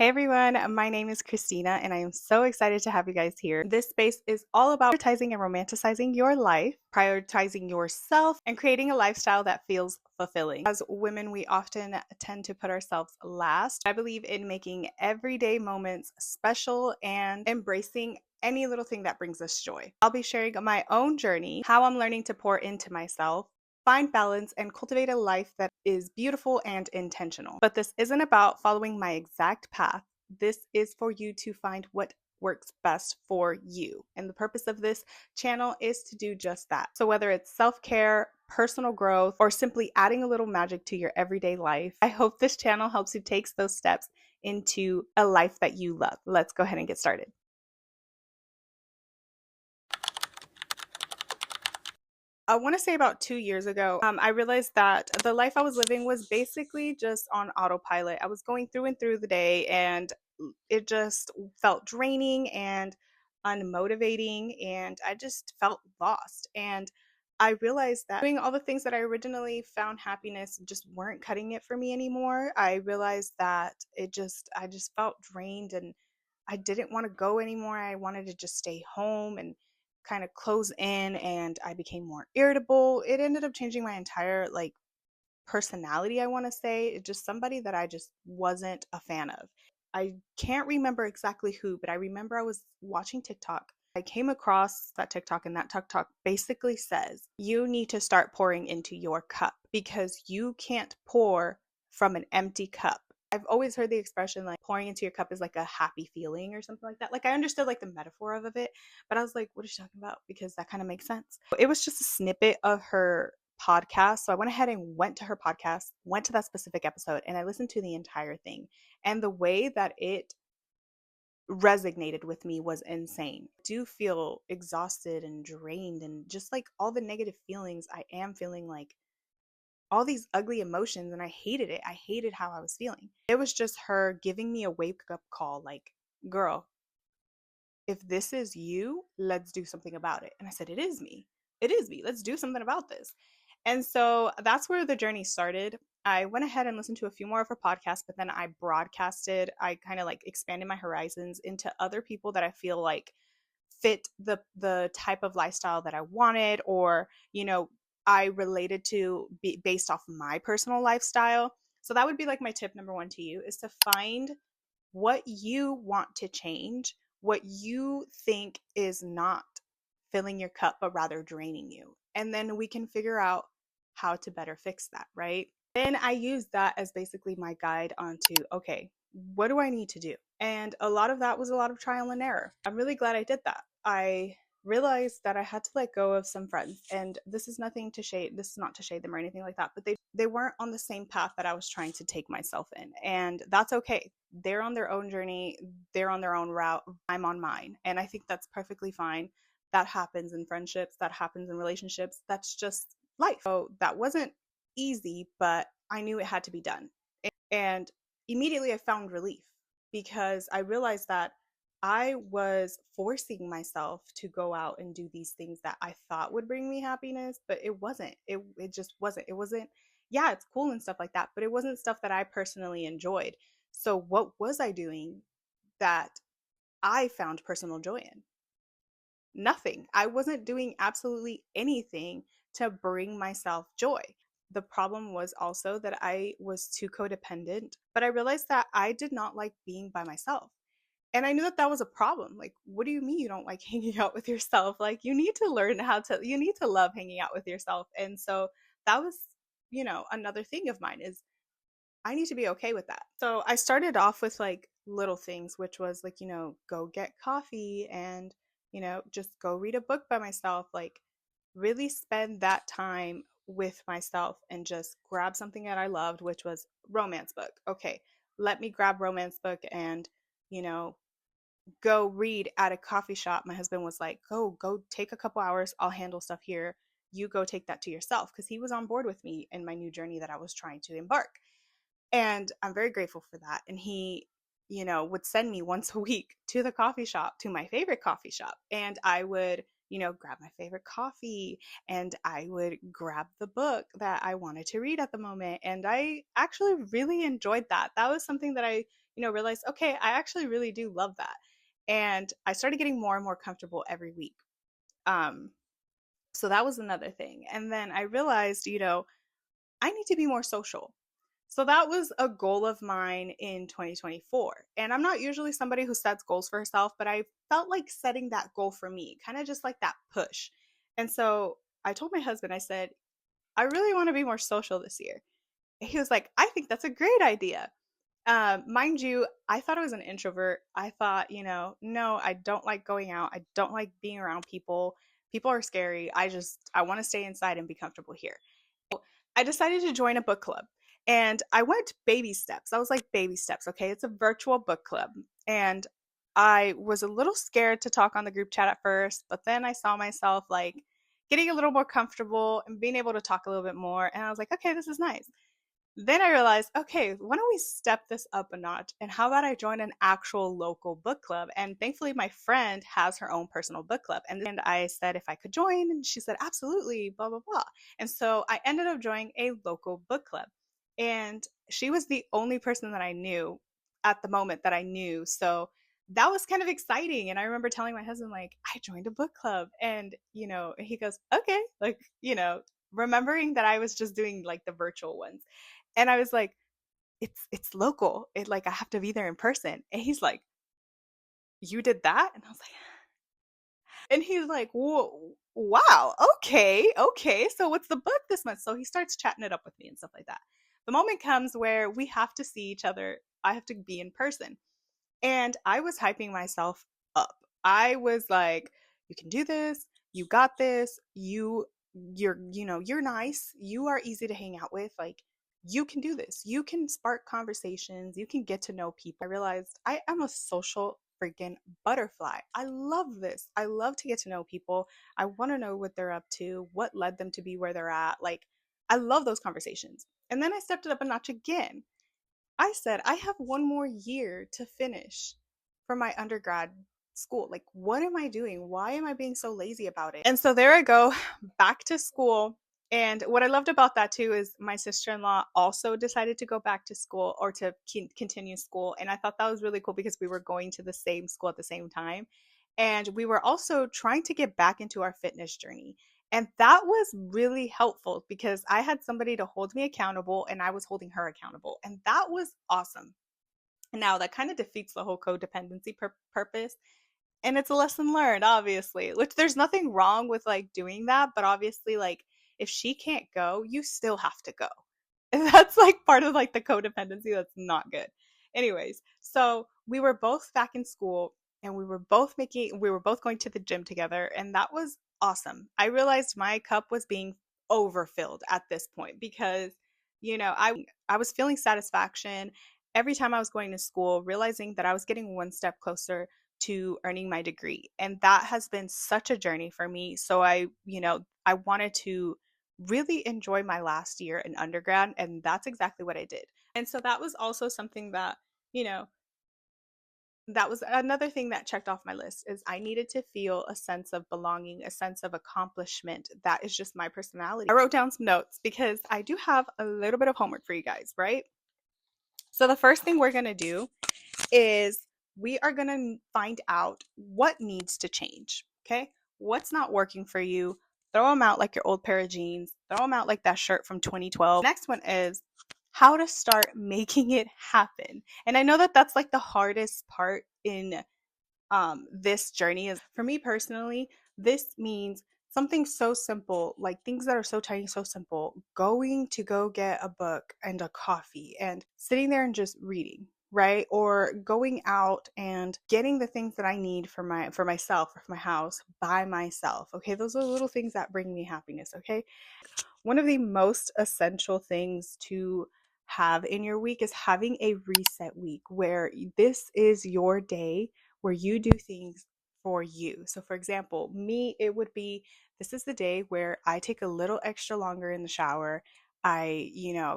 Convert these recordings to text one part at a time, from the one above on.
Hey everyone, my name is Christina and I am so excited to have you guys here. This space is all about prioritizing and romanticizing your life, prioritizing yourself, and creating a lifestyle that feels fulfilling. As women, we often tend to put ourselves last. I believe in making everyday moments special and embracing any little thing that brings us joy. I'll be sharing my own journey, how I'm learning to pour into myself, find balance, and cultivate a life that is beautiful and intentional. But this isn't about following my exact path. This is for you to find what works best for you. And the purpose of this channel is to do just that. So whether it's self-care, personal growth, or simply adding a little magic to your everyday life, I hope this channel helps you take those steps into a life that you love. Let's go ahead and get started. I want to say about 2 years ago, I realized that the life I was living was basically just on autopilot. I was going through and through the day, and it just felt draining and unmotivating, and I just felt lost. And I realized that doing all the things that I originally found happiness just weren't cutting it for me anymore. I realized that I just felt drained and I didn't want to go anymore. I wanted to just stay home and kind of close in, and I became more irritable. It ended up changing my entire personality, I want to say. It's just somebody that I just wasn't a fan of. I can't remember exactly who, but I remember I was watching TikTok. I came across that TikTok, and that TikTok basically says you need to start pouring into your cup because you can't pour from an empty cup. I've always heard the expression like pouring into your cup is like a happy feeling or something like that. Like I understood like the metaphor of it, but I was like, what is she talking about? Because that kind of makes sense. It was just a snippet of her podcast. So I went ahead and went to her podcast, went to that specific episode, and I listened to the entire thing. And the way that it resonated with me was insane. I do feel exhausted and drained, and just like all the negative feelings I am feeling, like all these ugly emotions, and I hated it. I hated how I was feeling. It was just her giving me a wake up call like, girl, if this is you, let's do something about it. And I said, it is me. It is me. Let's do something about this. And so that's where the journey started. I went ahead and listened to a few more of her podcasts, but then I broadcasted. I kind of like expanded my horizons into other people that I feel like fit the type of lifestyle that I wanted, or I related to based off my personal lifestyle. So that would be like my tip number one to you, is to find what you want to change, what you think is not filling your cup, but rather draining you. And then we can figure out how to better fix that, right? Then I use that as basically my guide onto, okay, what do I need to do? And a lot of that was a lot of trial and error. I'm really glad I did that. I realized that I had to let go of some friends, and this is not to shade them or anything like that, but they weren't on the same path that I was trying to take myself in, and that's okay. They're on their own journey, they're on their own route, I'm on mine, and I think that's perfectly fine. That happens in friendships, that happens in relationships, that's just life. So that wasn't easy, but I knew it had to be done. And immediately I found relief because I realized that I was forcing myself to go out and do these things that I thought would bring me happiness, but it wasn't. It just wasn't. It wasn't, yeah, it's cool and stuff like that, but it wasn't stuff that I personally enjoyed. So what was I doing that I found personal joy in? Nothing. I wasn't doing absolutely anything to bring myself joy. The problem was also that I was too codependent, but I realized that I did not like being by myself. And I knew that that was a problem. Like, what do you mean you don't like hanging out with yourself? Like, you need to learn you need to love hanging out with yourself. And so that was, another thing of mine is I need to be okay with that. So I started off with like little things, which was like, go get coffee and, just go read a book by myself. Like, really spend that time with myself and just grab something that I loved, which was romance book. Okay, let me grab romance book and, you know, go read at a coffee shop. My husband was like, go take a couple hours. I'll handle stuff here. You go take that to yourself, because he was on board with me in my new journey that I was trying to embark. And I'm very grateful for that. And he, would send me once a week to the coffee shop, to my favorite coffee shop. And I would, grab my favorite coffee, and I would grab the book that I wanted to read at the moment. And I actually really enjoyed that. That was something that I, realized, okay, I actually really do love that. And I started getting more and more comfortable every week. Um, so that was another thing. And then I realized, I need to be more social. So that was a goal of mine in 2024. And I'm not usually somebody who sets goals for herself, but I felt like setting that goal for me, kind of just like that push. And so I told my husband, I said, I really want to be more social this year. And he was like, I think that's a great idea. Mind you, I thought I was an introvert. I thought, no, I don't like going out. I don't like being around people. People are scary. I want to stay inside and be comfortable here. I decided to join a book club and I went baby steps. I was like, baby steps, okay? It's a virtual book club. And I was a little scared to talk on the group chat at first, but then I saw myself like getting a little more comfortable and being able to talk a little bit more. And I was like, okay, this is nice. Then I realized, okay, why don't we step this up a notch? And how about I join an actual local book club? And thankfully, my friend has her own personal book club. And I said if I could join, and she said, absolutely, blah, blah, blah. And so I ended up joining a local book club. And she was the only person that I knew at the moment that I knew. So that was kind of exciting. And I remember telling my husband, like, I joined a book club. And, he goes, okay, like, remembering that I was just doing like the virtual ones. And I was like, it's local. It like I have to be there in person. And he's like, you did that? And I was like, and he's like, whoa, wow, okay, okay. So what's the book this month? So he starts chatting it up with me and stuff like that. The moment comes where we have to see each other. I have to be in person. And I was hyping myself up. I was like, you can do this. You got this. You're nice. You are easy to hang out with. Like, you can do this. You can spark conversations. You can get to know people. I realized I am a social freaking butterfly. I love this. I love to get to know people. I want to know what they're up to, what led them to be where they're at. Like, I love those conversations. And then I stepped it up a notch again. I said, I have one more year to finish for my undergrad school. Like, what am I doing? Why am I being so lazy about it? And so there I go, back to school. And what I loved about that too is my sister in law also decided to go back to school or to continue school. And I thought that was really cool because we were going to the same school at the same time. And we were also trying to get back into our fitness journey. And that was really helpful because I had somebody to hold me accountable and I was holding her accountable. And that was awesome. And now that kind of defeats the whole codependency purpose. And it's a lesson learned, obviously, which there's nothing wrong with like doing that. But obviously, like if she can't go, you still have to go. And that's like part of like the codependency that's not good. Anyways, so we were both back in school and we were both going to the gym together and that was awesome. I realized my cup was being overfilled at this point because I was feeling satisfaction every time I was going to school, realizing that I was getting one step closer to earning my degree. And that has been such a journey for me. So I wanted to really enjoy my last year in undergrad and that's exactly what I did. And so that was also something that, you know, that was another thing that checked off my list is I needed to feel a sense of belonging, a sense of accomplishment. That is just my personality. I wrote down some notes because I do have a little bit of homework for you guys, right? So the first thing we're going to do is we are going to find out what needs to change. Okay. What's not working for you? Throw them out like your old pair of jeans. Throw them out like that shirt from 2012. Next one is how to start making it happen. And I know that that's like the hardest part in this journey is for me personally, this means something so simple, like things that are so tiny, so simple, going to go get a book and a coffee and sitting there and just reading, right? Or going out and getting the things that I need for myself or for my house by myself. Okay, those are little things that bring me happiness, okay? One of the most essential things to have in your week is having a reset week where this is your day where you do things for you. So, for example, me, it would be this is the day where I take a little extra longer in the shower. I,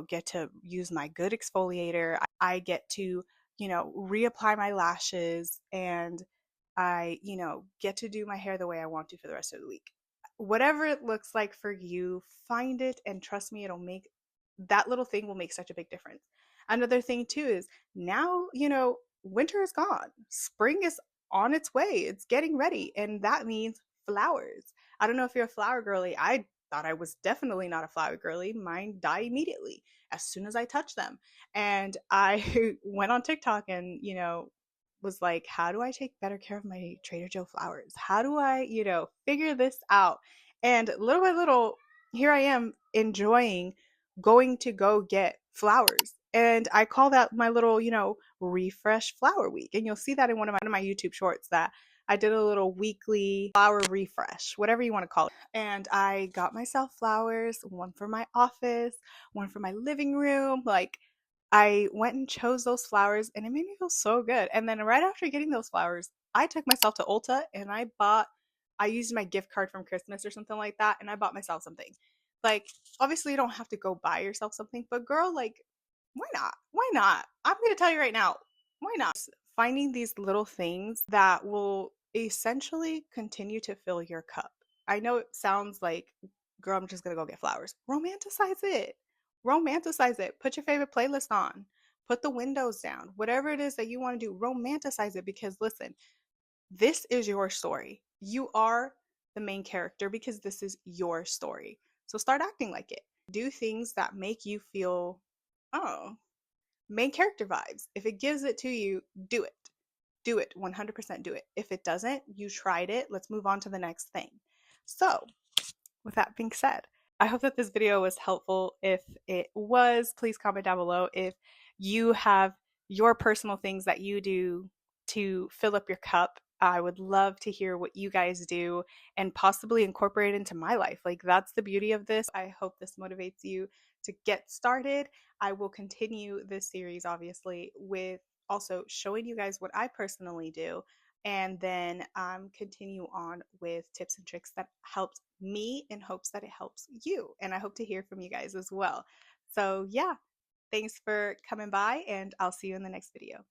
get to use my good exfoliator. I get to, reapply my lashes and I, get to do my hair the way I want to for the rest of the week. Whatever it looks like for you, find it and trust me, it'll make that little thing will make such a big difference. Another thing too is now, winter is gone. Spring is on its way. It's getting ready. And that means flowers. I don't know if you're a flower girly. I thought I was definitely not a flower girly. Mine die immediately as soon as I touch them. And I went on TikTok and, was like, how do I take better care of my Trader Joe flowers? How do I, figure this out? And little by little, here I am enjoying going to go get flowers. And I call that my little, refresh flower week. And you'll see that in one of my YouTube shorts that I did a little weekly flower refresh, whatever you want to call it. And I got myself flowers, one for my office, one for my living room. Like, I went and chose those flowers and it made me feel so good. And then right after getting those flowers, I took myself to Ulta and I used my gift card from Christmas or something like that and I bought myself something. Like, obviously, you don't have to go buy yourself something, but girl, like, why not? Why not? I'm going to tell you right now, why not? Finding these little things that will essentially continue to fill your cup. I know it sounds like, girl, I'm just going to go get flowers. Romanticize it. Romanticize it. Put your favorite playlist on. Put the windows down. Whatever it is that you want to do, romanticize it because listen, this is your story. You are the main character because this is your story. So start acting like it. Do things that make you feel, oh, main character vibes. If it gives it to you, do it. Do it. 100% do it. If it doesn't, you tried it. Let's move on to the next thing. So, with that being said, I hope that this video was helpful. If it was, please comment down below if you have your personal things that you do to fill up your cup. I would love to hear what you guys do and possibly incorporate it into my life. Like, that's the beauty of this. I hope this motivates you to get started. I will continue this series, obviously, with also showing you guys what I personally do and then continue on with tips and tricks that helped me in hopes that it helps you. And I hope to hear from you guys as well. So, yeah, thanks for coming by, and I'll see you in the next video.